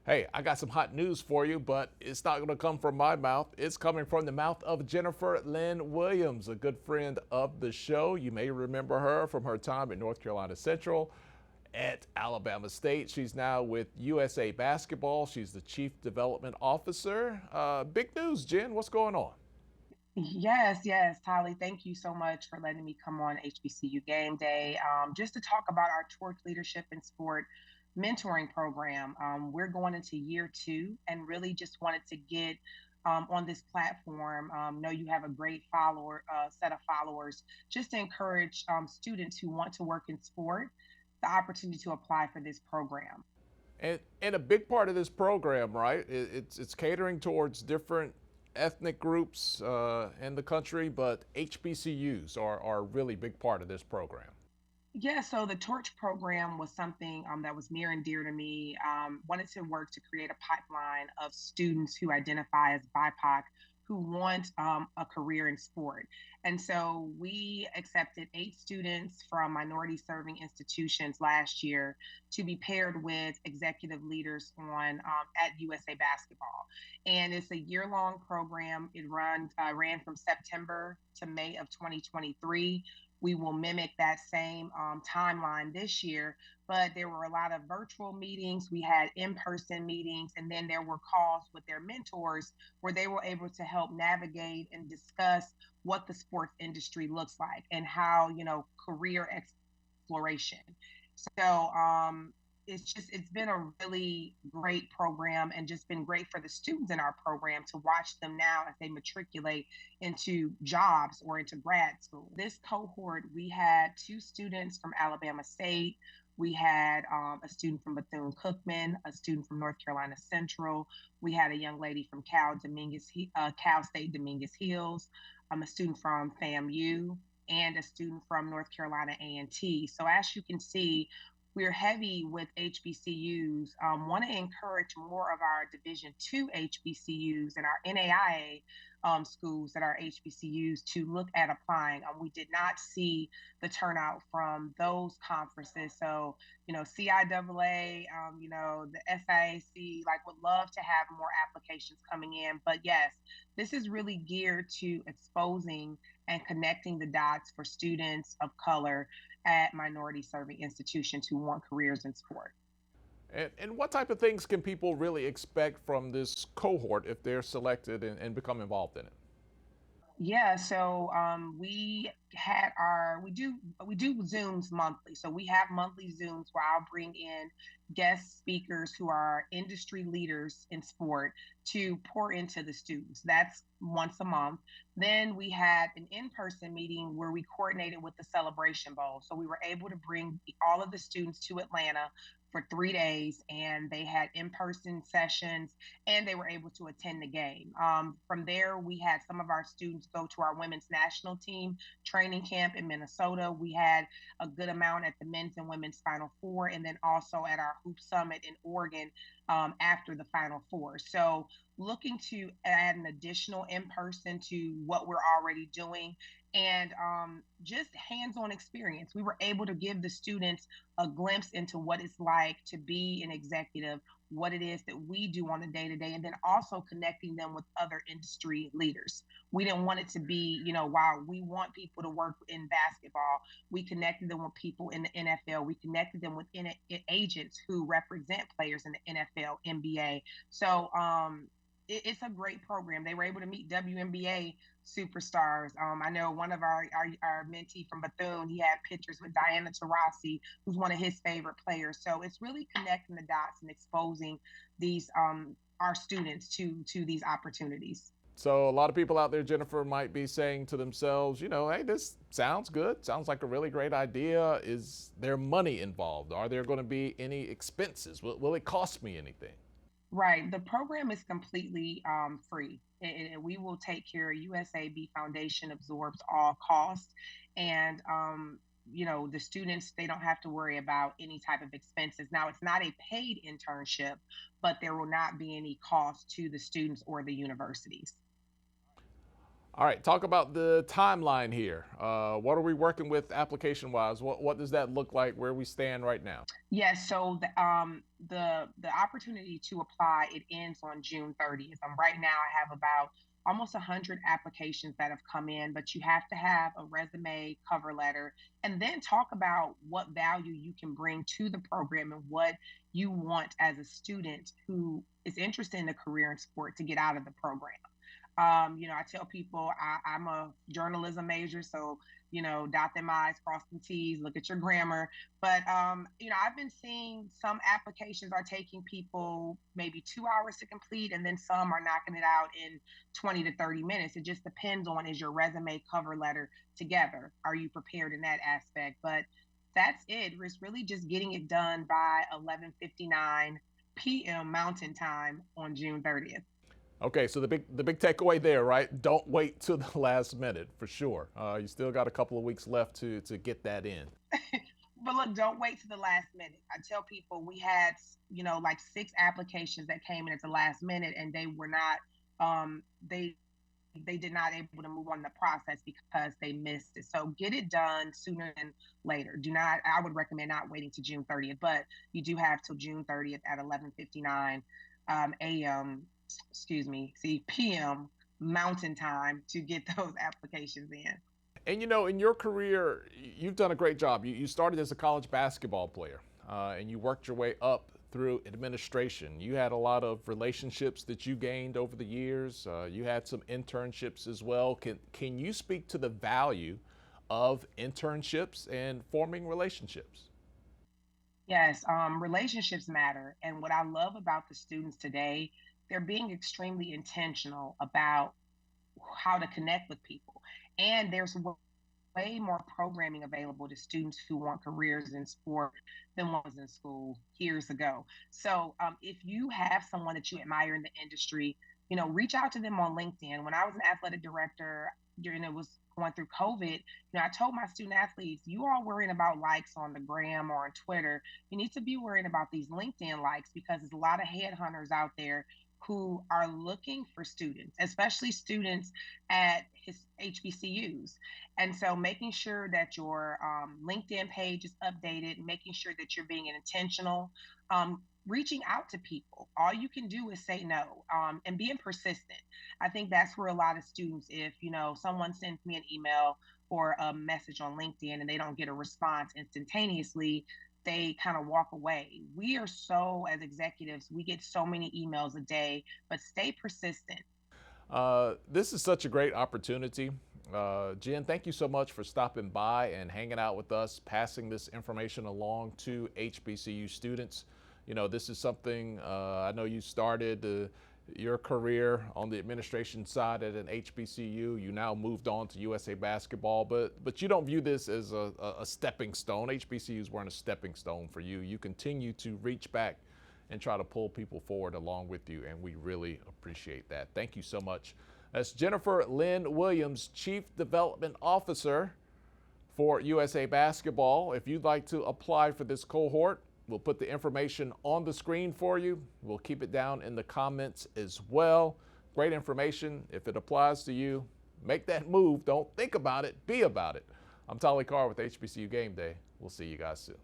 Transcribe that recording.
Hey, I got some hot news for you, but it's not going to come from my mouth. It's coming from the mouth of Jennifer Lynn Williams, a good friend of the show. You may remember her from her time at North Carolina Central, at Alabama State. She's now with USA Basketball. She's the Chief Development Officer. Big news, Jen. What's going on? Yes, yes, Holly. Thank you so much for letting me come on HBCU Game Day. Just to talk about our Torch Leadership in Sport mentoring program. We're going into year two and really just wanted to get on this platform. Know you have a great set of followers, just to encourage students who want to work in sport the opportunity to apply for this program. And a big part of this program, right? It's catering towards different ethnic groups in the country, but HBCUs are a really big part of this program. Yeah, so the Torch program was something that was near and dear to me. Wanted to work to create a pipeline of students who identify as BIPOC who want a career in sport. And so we accepted 8 students from minority serving institutions last year to be paired with executive leaders on at USA Basketball. And it's a year-long program. Ran from September to May of 2023. We will mimic that same timeline this year. But there were a lot of virtual meetings. We had in person meetings, and then there were calls with their mentors where they were able to help navigate and discuss what the sports industry looks like and how, career exploration. So it's been a really great program and just been great for the students in our program to watch them now as they matriculate into jobs or into grad school. This cohort, we had 2 students from Alabama State. We had a student from Bethune Cookman, a student from North Carolina Central. We had a young lady from Cal State Dominguez Hills, a student from FAMU, and a student from North Carolina A&T. So as you can see, we're heavy with HBCUs. Want to encourage more of our Division two HBCUs and our NAIA schools that are HBCUs to look at applying. We did not see the turnout from those conferences. So, CIAA, the SIAC, like would love to have more applications coming in. But yes, this is really geared to exposing and connecting the dots for students of color at minority serving institutions who want careers in sport. And what type of things can people really expect from this cohort if they're selected and become involved in it? Yeah, so we do Zooms monthly. So we have monthly Zooms where I'll bring in guest speakers who are industry leaders in sport to pour into the students. That's once a month. Then we had an in-person meeting where we coordinated with the Celebration Bowl. So we were able to bring all of the students to Atlanta for 3 days, and they had in-person sessions and they were able to attend the game. From there, we had some of our students go to our women's national team training camp in Minnesota. We had a good amount at the men's and women's Final Four, and then also at our Hoop Summit in Oregon after the Final Four. So, looking to add an additional in person to what we're already doing and just hands on experience. We were able to give the students a glimpse into what it's like to be an executive, what it is that we do on a day to day, and then also connecting them with other industry leaders. We didn't want it to be, while we want people to work in basketball, we connected them with people in the NFL. We connected them with agents who represent players in the NFL, NBA. So it's a great program. They were able to meet WNBA superstars. I know one of our mentee from Bethune, he had pictures with Diana Taurasi, who's one of his favorite players. So it's really connecting the dots and exposing these our students to these opportunities. So a lot of people out there, Jennifer, might be saying to themselves, hey, this sounds good. Sounds like a really great idea. Is there money involved? Are there going to be any expenses? Will it cost me anything? Right. The program is completely free. We will take care. USAB Foundation absorbs all costs, and the students, they don't have to worry about any type of expenses. Now, it's not a paid internship, but there will not be any cost to the students or the universities. All right, talk about the timeline here. What are we working with application wise? What does that look like where we stand right now? Yes, so the opportunity to apply, it ends on June 30th. Right now I have about almost 100 applications that have come in, but you have to have a resume, cover letter, and then talk about what value you can bring to the program and what you want as a student who is interested in a career in sport to get out of the program. I tell people I'm a journalism major, so dot them I's, cross them T's, look at your grammar. But I've been seeing some applications are taking people maybe 2 hours to complete, and then some are knocking it out in 20 to 30 minutes. It just depends on, is your resume, cover letter together? Are you prepared in that aspect? But that's it. It's really just getting it done by 11:59 p.m. Mountain Time on June 30th. Okay, so the big takeaway there, right? Don't wait till the last minute for sure. You still got a couple of weeks left to get that in. But look, don't wait to the last minute. I tell people we had, like 6 applications that came in at the last minute, and they were not, they did not able to move on the process because they missed it. So get it done sooner than later. Do not. I would recommend not waiting to June 30th, but you do have till June 30th at 11:59 a.m. Excuse me, see p.m. Mountain Time to get those applications in. And in your career, you've done a great job. You started as a college basketball player, and you worked your way up through administration. You had a lot of relationships that you gained over the years. You had some internships as well. Can you speak to the value of internships and forming relationships? Yes, relationships matter. And what I love about the students today, they're being extremely intentional about how to connect with people. And there's way more programming available to students who want careers in sport than what was in school years ago. So if you have someone that you admire in the industry, reach out to them on LinkedIn. When I was an athletic director during it was going through COVID, I told my student athletes, you are worrying about likes on the gram or on Twitter. You need to be worrying about these LinkedIn likes because there's a lot of headhunters out there who are looking for students, especially students at his HBCUs. And so making sure that your LinkedIn page is updated, making sure that you're being intentional, reaching out to people. All you can do is say no, and being persistent. I think that's where a lot of students, if someone sends me an email or a message on LinkedIn and they don't get a response instantaneously, they kind of walk away. We are so, as executives, we get so many emails a day, but stay persistent. This is such a great opportunity. Jen, thank you so much for stopping by and hanging out with us, passing this information along to HBCU students. This is something I know you started your career on the administration side at an HBCU. You now moved on to USA Basketball, but you don't view this as a stepping stone. HBCUs weren't a stepping stone for you. You continue to reach back and try to pull people forward along with you, and we really appreciate that. Thank you so much. That's Jennifer Lynn Williams, Chief Development Officer for USA Basketball. If you'd like to apply for this cohort, we'll put the information on the screen for you. We'll keep it down in the comments as well. Great information. If it applies to you, make that move. Don't think about it, be about it. I'm Tolly Carr with HBCU Game Day. We'll see you guys soon.